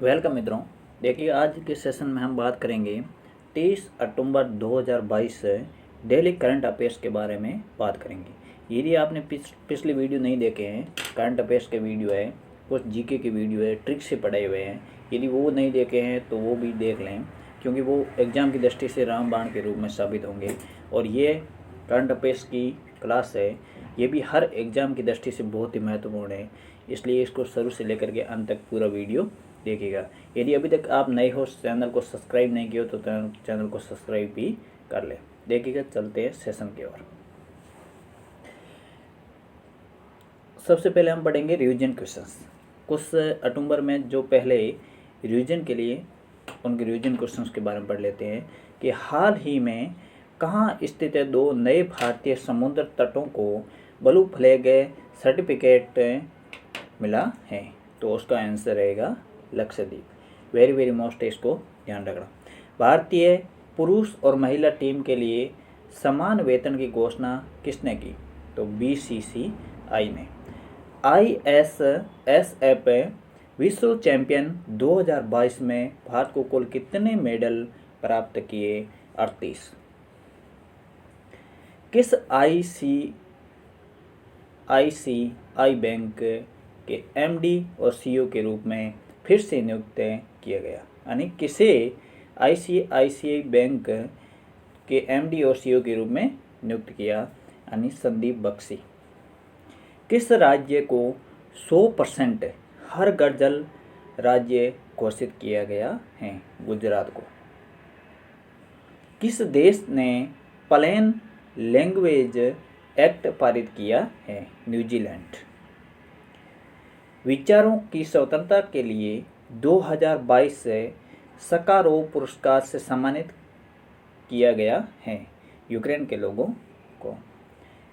Welcome मित्रों। देखिए, आज के सेशन में हम बात करेंगे 23 अक्टूबर 2022 से डेली करंट अफेयर्स के बारे में बात करेंगे। यदि आपने पिछली वीडियो नहीं देखे हैं, करंट अफेयर्स के वीडियो है, कुछ जीके की वीडियो है, ट्रिक से पढ़े हुए हैं, यदि वो नहीं देखे हैं तो वो भी देख लें, क्योंकि वो एग्ज़ाम की दृष्टि से रामबाण के रूप में साबित होंगे। और ये करंट अफेयर्स की क्लास है, ये भी हर एग्ज़ाम की दृष्टि से बहुत ही महत्वपूर्ण है, इसलिए इसको शुरू से लेकर के अंत तक पूरा वीडियो देखिएगा। यदि अभी तक आप नए हो, चैनल को सब्सक्राइब नहीं किया तो चैनल को सब्सक्राइब भी कर ले। देखिएगा, चलते हैं सेशन की ओर। सबसे पहले हम पढ़ेंगे रिवीजन क्वेश्चंस। कुछ अक्टूबर में जो पहले रिवीजन के लिए उनके रिवीजन क्वेश्चंस के बारे में पढ़ लेते हैं कि हाल ही में कहाँ स्थित है दो नए भारतीय समुद्र तटों को ब्लू फ्लैग सर्टिफिकेट मिला है। तो उसका आंसर रहेगा लक्षद्वीप। वेरी वेरी मोस्ट है, इसको ध्यान रखना। भारतीय पुरुष और महिला टीम के लिए समान वेतन की घोषणा किसने की? तो बीसीसीआई ने। ISSF विश्व चैंपियन 2022 में भारत को कुल कितने मेडल प्राप्त किए? 38। किस ICICI बैंक के MD और CEO के रूप में फिर से नियुक्त किया गया? यानी किसे ICICI बैंक के MD और CEO के रूप में नियुक्त किया? यानी संदीप बख्शी। किस राज्य को 100% हर घर जल राज्य घोषित किया गया है? गुजरात को। किस देश ने प्लेन लैंग्वेज एक्ट पारित किया है? न्यूजीलैंड। विचारों की स्वतंत्रता के लिए 2022 से सकारोव पुरस्कार से सम्मानित किया गया है यूक्रेन के लोगों को।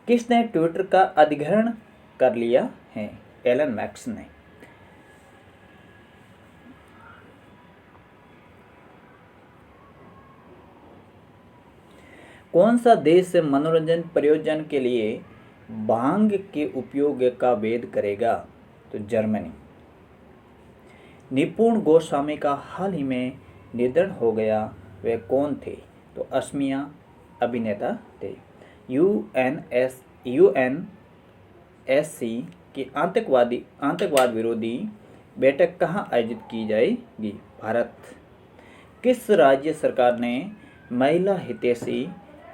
किसने ट्विटर का अधिग्रहण कर लिया है? एलन मस्क ने। कौन सा देश मनोरंजन प्रयोजन के लिए भांग के उपयोग का वेद करेगा? तो जर्मनी। निपुण गोस्वामी का हाल ही में निधन हो गया, वे कौन थे? तो असमिया अभिनेता थे। UNSC की आतंकवाद विरोधी बैठक कहाँ आयोजित की जाएगी? भारत। किस राज्य सरकार ने महिला हितैषी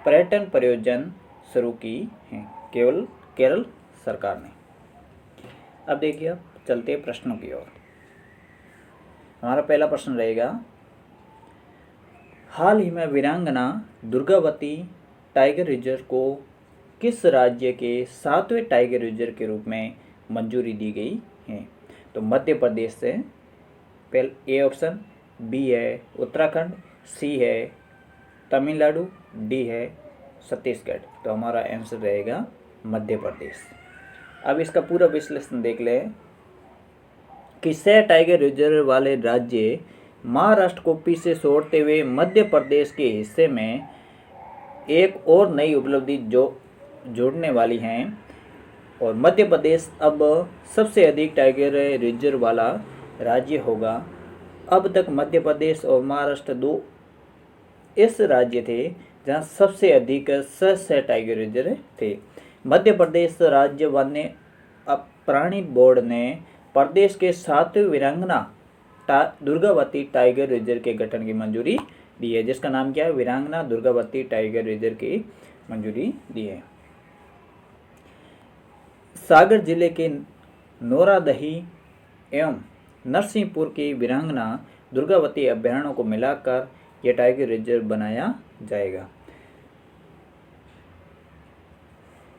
पर्यटन परियोजना शुरू की है? केरल सरकार ने। अब देखिए, चलते प्रश्नों की ओर। हमारा पहला प्रश्न रहेगा, हाल ही में वीरांगना दुर्गावती टाइगर रिजर्व को किस राज्य के 7वें टाइगर रिजर्व के रूप में मंजूरी दी गई है? तो मध्य प्रदेश से। पहले ए ऑप्शन, बी है उत्तराखंड, सी है तमिलनाडु, डी है छत्तीसगढ़। तो हमारा आंसर रहेगा मध्य प्रदेश। अब इसका पूरा विश्लेषण देख लें कि 6 टाइगर रिजर्व वाले राज्य महाराष्ट्र को पीछे छोड़ते हुए मध्य प्रदेश के हिस्से में एक और नई उपलब्धि जोड़ने वाली हैं, और मध्य प्रदेश अब सबसे अधिक टाइगर रिजर्व वाला राज्य होगा। अब तक मध्य प्रदेश और महाराष्ट्र दो ऐसे राज्य थे जहां सबसे अधिक 6 टाइगर रिजर्व थे। मध्य प्रदेश राज्य वन्य प्राणी बोर्ड ने प्रदेश के 7वें वीरांगना दुर्गावती टाइगर रिजर्व के गठन की मंजूरी दी है, जिसका नाम क्या है? वीरांगना दुर्गावती टाइगर रिजर्व की मंजूरी दी है। सागर जिले के नौरादही एवं नरसिंहपुर की वीरांगना दुर्गावती अभयारण्यों को मिलाकर यह टाइगर रिजर्व बनाया जाएगा।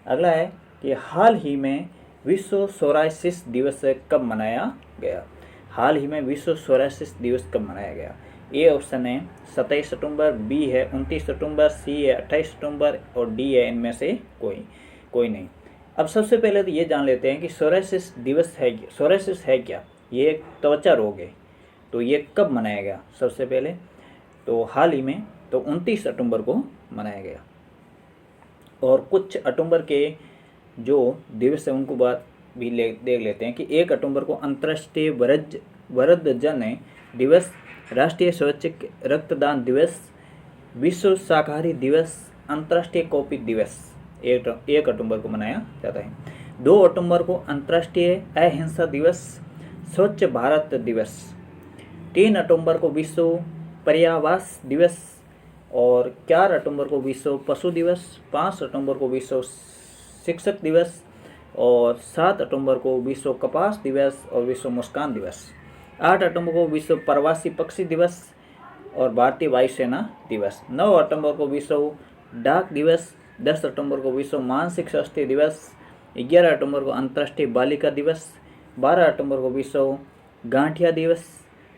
अगला है कि हाल ही में विश्व सोरायसिस दिवस कब मनाया गया? हाल ही में विश्व सोरायसिस दिवस कब मनाया गया? ए ऑप्शन है 27 सितंबर, बी है 29 सितंबर, सी है 28 सितंबर और डी है इनमें से कोई नहीं। अब सबसे पहले तो ये जान लेते हैं कि सोरायसिस दिवस है, सोरायसिस है क्या? ये एक त्वचा रोग है। तो ये कब मनाया गया? सबसे पहले तो हाल ही में तो 29 सितंबर को मनाया गया। और कुछ अक्टूबर के जो दिवस है उनको बात भी देख लेते हैं कि 1 अक्टूबर को अंतर्राष्ट्रीय वृद्धजन दिवस, राष्ट्रीय स्वैच्छिक रक्तदान दिवस, विश्व शाकाहारी दिवस, अंतर्राष्ट्रीय कॉफी दिवस 1 अक्टूबर को मनाया जाता है। 2 अक्टूबर को अंतर्राष्ट्रीय अहिंसा दिवस, स्वच्छ भारत दिवस। 3 अक्टूबर को विश्व पर्यावास दिवस और 4 अक्टूबर को विश्व पशु दिवस, 5 अक्टूबर को विश्व शिक्षक दिवस और 7 अक्टूबर को विश्व कपास दिवस और विश्व मुस्कान दिवस। 8 अक्टूबर को विश्व प्रवासी पक्षी दिवस और भारतीय वायुसेना दिवस। 9 अक्टूबर को विश्व डाक दिवस। 10 अक्टूबर को विश्व मानसिक स्वास्थ्य दिवस। 11 अक्टूबर को अंतर्राष्ट्रीय बालिका दिवस। 12 अक्टूबर को विश्व गांठिया दिवस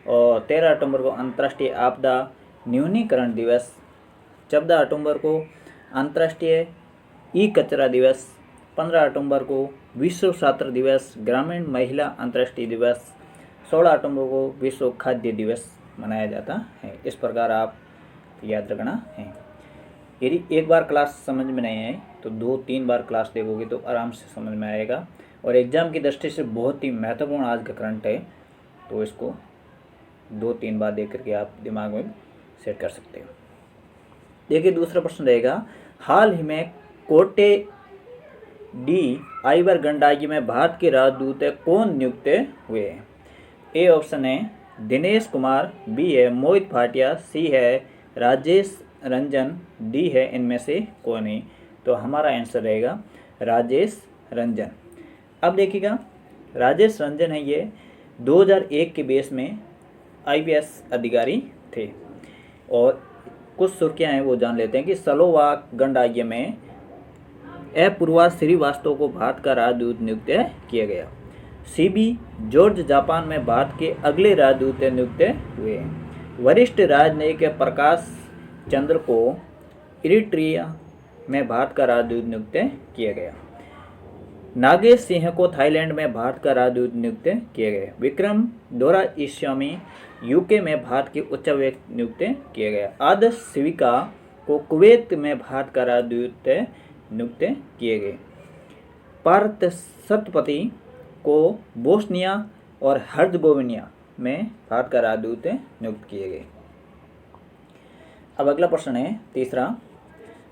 और 13 अक्टूबर को अंतर्राष्ट्रीय आपदा न्यूनीकरण दिवस। 14 अक्टूबर को अंतर्राष्ट्रीय ई कचरा दिवस। 15 अक्टूबर को विश्व छात्र दिवस, ग्रामीण महिला अंतर्राष्ट्रीय दिवस। 16 अक्टूबर को विश्व खाद्य दिवस मनाया जाता है। इस प्रकार आप याद रखना है। यदि एक बार क्लास समझ में नहीं आए तो 2-3 बार क्लास देखोगे तो आराम से समझ में आएगा और एग्ज़ाम की दृष्टि से बहुत ही महत्वपूर्ण आज का करंट है, तो इसको 2-3 बार देख करके आप दिमाग में सेट कर सकते हो। देखिए दूसरा प्रश्न रहेगा, हाल ही में कोटे डी आइवर गणराज्य में भारत के राजदूत कौन नियुक्त हुए हैं? ए ऑप्शन है दिनेश कुमार, बी है मोहित भाटिया, सी है राजेश रंजन, डी है इनमें से कोई नहीं। तो हमारा आंसर रहेगा राजेश रंजन। अब देखिएगा राजेश रंजन है, ये 2001 के बेस में IPS अधिकारी थे और कुछ सुर्खियाँ हैं वो जान लेते हैं कि सलोवाक गणराज्य में अपूर्वा श्रीवास्तव को भारत का राजदूत नियुक्त किया गया। CB जॉर्ज जापान में भारत के अगले राजदूत नियुक्त हुए हैं। वरिष्ठ राजनयिक प्रकाश चंद्र को इरिट्रिया में भारत का राजदूत नियुक्त किया गया। नागेश सिंह को थाईलैंड में भारत का राजदूत नियुक्त किया गया। विक्रम दोराईस्वामी UK में भारत के उच्चायुक्त नियुक्त किया गया। आदर्श सिविका को कुवैत में भारत का राजदूत नियुक्त किए गए। पार्थ सतपति को बोस्निया और हर्जगोविना में भारत का राजदूत नियुक्त किए गए। अब अगला प्रश्न है तीसरा,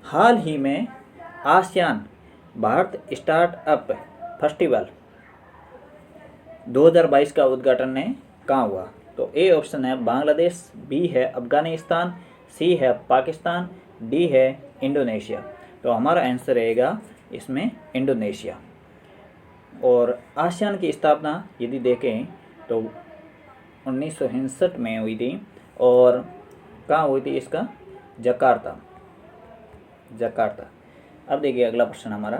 हाल ही में आसियान भारत स्टार्टअप फेस्टिवल 2022 का उद्घाटन कहाँ हुआ? तो ए ऑप्शन है बांग्लादेश, बी है अफगानिस्तान, सी है पाकिस्तान, डी है इंडोनेशिया। तो हमारा आंसर रहेगा इसमें इंडोनेशिया। और आसियान की स्थापना यदि देखें तो 1969 में हुई थी और कहाँ हुई थी? इसका जकार्ता। अब देखिए अगला प्रश्न हमारा,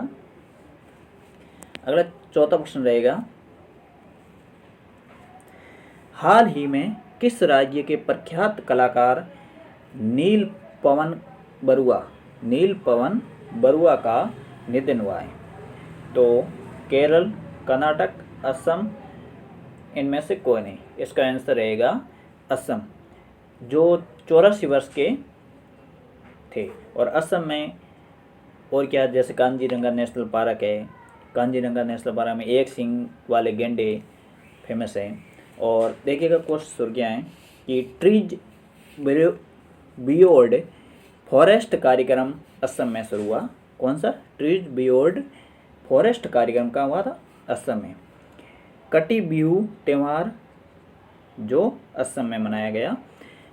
अगला चौथा प्रश्न रहेगा, हाल ही में किस राज्य के प्रख्यात कलाकार नील पवन बरुआ का निधन हुआ है? तो केरल, कर्नाटक, असम, इनमें से कोई नहीं। इसका आंसर रहेगा असम, जो 84 वर्ष के थे। और असम में और क्या, जैसे कांजीरंगा नेशनल पार्क है, कांजीरंगा नेशनल पार्क में एक सिंग वाले गेंडे फेमस हैं। और देखिएगा कुछ सुर्खियाँ हैं कि ट्रीज बियॉन्ड फॉरेस्ट कार्यक्रम असम में शुरू हुआ। कौन सा? ट्रीज बियॉन्ड फॉरेस्ट कार्यक्रम कहाँ हुआ था? असम में। कटी बिहू त्यौहार जो असम में मनाया गया।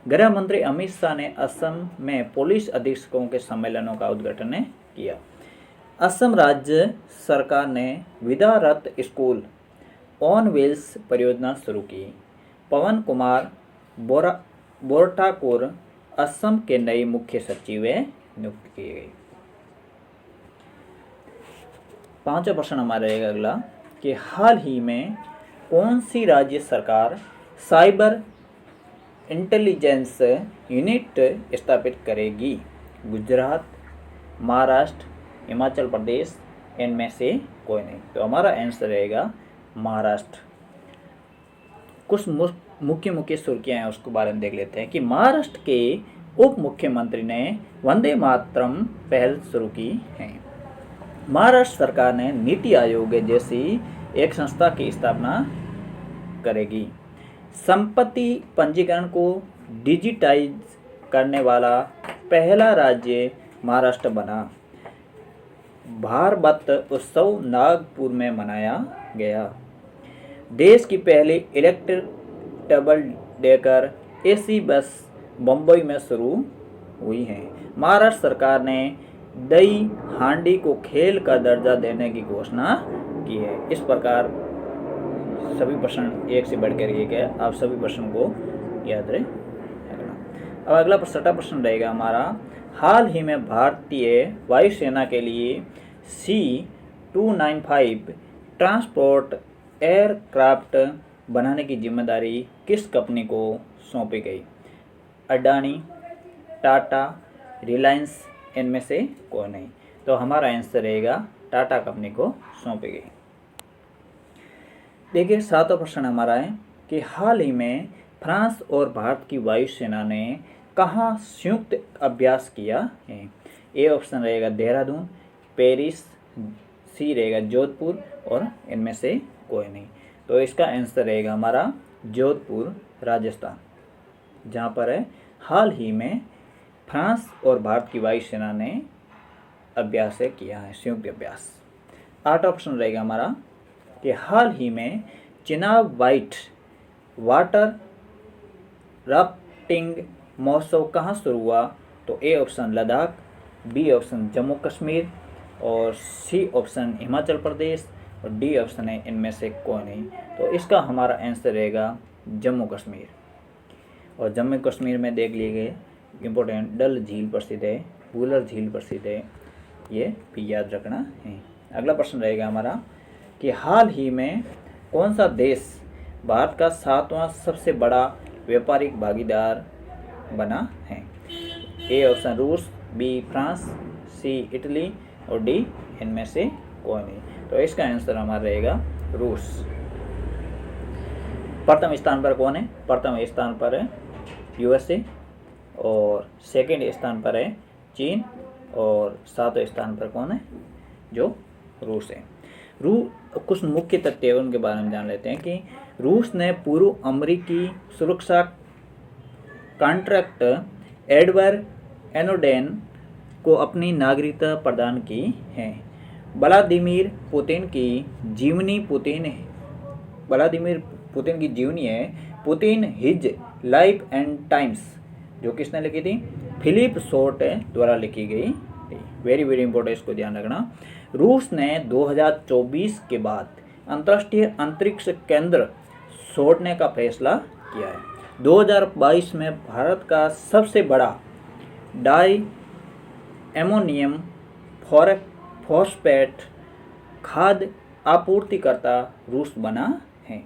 गृह मंत्री अमित शाह ने असम में पुलिस अधीक्षकों के सम्मेलनों का उद्घाटन किया। असम राज्य सरकार ने विद्या रथ स्कूल ऑन व्हील्स परियोजना शुरू की। पवन कुमार बोरठाकुर असम के नए मुख्य सचिव नियुक्त किए गए। पांचवा प्रश्न हमारा रहेगा अगला कि हाल ही में कौन सी राज्य सरकार साइबर इंटेलिजेंस यूनिट स्थापित करेगी? गुजरात, महाराष्ट्र, हिमाचल प्रदेश, इनमें से कोई नहीं। तो हमारा आंसर रहेगा महाराष्ट्र। कुछ मुख्य सुर्खियाँ हैं उसके बारे में देख लेते हैं कि महाराष्ट्र के उप मुख्यमंत्री ने वंदे मातरम पहल शुरू की है। महाराष्ट्र सरकार ने नीति आयोग जैसी एक संस्था की स्थापना करेगी। संपत्ति पंजीकरण को डिजिटाइज करने वाला पहला राज्य महाराष्ट्र बना। भारबत उत्सव नागपुर में मनाया गया। देश की पहली electric double decker AC bus Mumbai में शुरू हुई है। महाराष्ट्र सरकार ने दही हांडी को खेल का दर्जा देने की घोषणा की है। इस प्रकार सभी प्रश्न एक से बढ़कर एक है, आप सभी प्रश्न को याद रखना। अब अगला छठा प्रश्न रहेगा हमारा, हाल ही में भारतीय वायुसेना के लिए C-295 ट्रांसपोर्ट एयरक्राफ्ट बनाने की जिम्मेदारी किस कंपनी को सौंपी गई? अडानी, टाटा, रिलायंस, इनमें से कोई नहीं। तो हमारा आंसर रहेगा टाटा कंपनी को सौंपी गई। देखिए सातवां प्रश्न हमारा है कि हाल ही में फ्रांस और भारत की वायुसेना ने कहाँ संयुक्त अभ्यास किया है? ए ऑप्शन रहेगा देहरादून, पेरिस, सी रहेगा जोधपुर और इनमें से कोई नहीं। तो इसका आंसर रहेगा हमारा जोधपुर राजस्थान, जहाँ पर है हाल ही में फ्रांस और भारत की वायुसेना ने अभ्यास किया है, संयुक्त अभ्यास। आठवां ऑप्शन रहेगा हमारा कि हाल ही में चिनाब वाइट वाटर राफ्टिंग महोत्सव कहाँ शुरू हुआ? तो A option Ladakh, B option Jammu Kashmir और सी ऑप्शन हिमाचल प्रदेश और डी ऑप्शन है इनमें से कोई नहीं। तो इसका हमारा आंसर रहेगा जम्मू कश्मीर। और जम्मू कश्मीर में देख लिए गए इम्पोर्टेंट डल झील प्रसिद्ध है, वुलर झील प्रसिद्ध है, ये भी याद रखना है। अगला प्रश्न रहेगा हमारा कि हाल ही में कौन सा देश भारत का 7वां सबसे बड़ा व्यापारिक भागीदार बना है? ए ऑप्शन रूस, बी फ्रांस, सी इटली और डी इनमें से कोई नहीं। तो इसका आंसर हमारा रहेगा रूस। प्रथम स्थान पर कौन है? प्रथम स्थान पर है यूएसए और सेकंड स्थान पर है चीन और सातवें स्थान पर कौन है? जो रूस है। कुछ मुख्य तथ्य उनके बारे में जान लेते हैं कि रूस ने पूर्व अमेरिकी सुरक्षा कॉन्ट्रैक्ट एडवर्ड स्नोडेन को अपनी नागरिकता प्रदान की है। व्लादिमीर पुतिन की जीवनी है Putin his life and times, जो किसने लिखी थी? फिलिप शॉर्ट द्वारा लिखी गई। वेरी वेरी इंपॉर्टेंट, इसको ध्यान रखना। रूस ने 2024 के बाद अंतर्राष्ट्रीय अंतरिक्ष केंद्र छोड़ने का फैसला किया है। 2022 में भारत का सबसे बड़ा डाई एमोनियम फॉस्फेट खाद्य आपूर्तिकर्ता रूस बना है।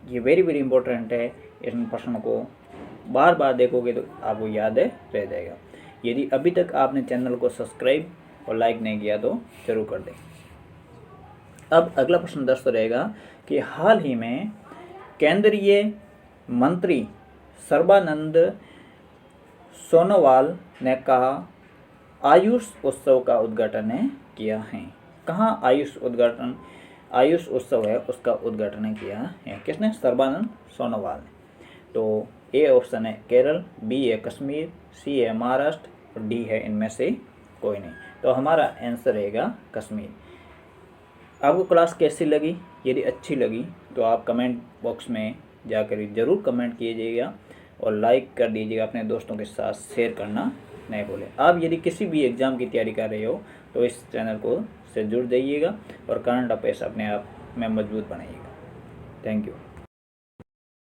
ये वेरी वेरी इंपॉर्टेंट है, इन प्रश्नों को बार बार देखोगे तो आपको याद रह जाएगा। यदि अभी तक आपने चैनल को सब्सक्राइब और लाइक नहीं किया तो जरूर कर दें। अब अगला प्रश्न 10 रहेगा कि हाल ही में केंद्रीय मंत्री सर्बानंद सोनोवाल ने कहा आयुष उत्सव का उद्घाटन किया है। कहाँ आयुष उत्सव है उसका उद्घाटन किया है किसने? सर्बानंद सोनोवाल ने। तो ए ऑप्शन है केरल, बी है कश्मीर, सी है महाराष्ट्र और डी है इनमें से कोई नहीं। तो हमारा आंसर रहेगा कश्मीर। आपको क्लास कैसी लगी? यदि अच्छी लगी तो आप कमेंट बॉक्स में जाकर ज़रूर कमेंट कीजिएगा और लाइक कर दीजिएगा। अपने दोस्तों के साथ शेयर करना नहीं भूलें। आप यदि किसी भी एग्ज़ाम की तैयारी कर रहे हो तो इस चैनल को से जुड़ जाइएगा और करंट अफेयर्स अपने आप में मजबूत बनाइएगा। Thank you.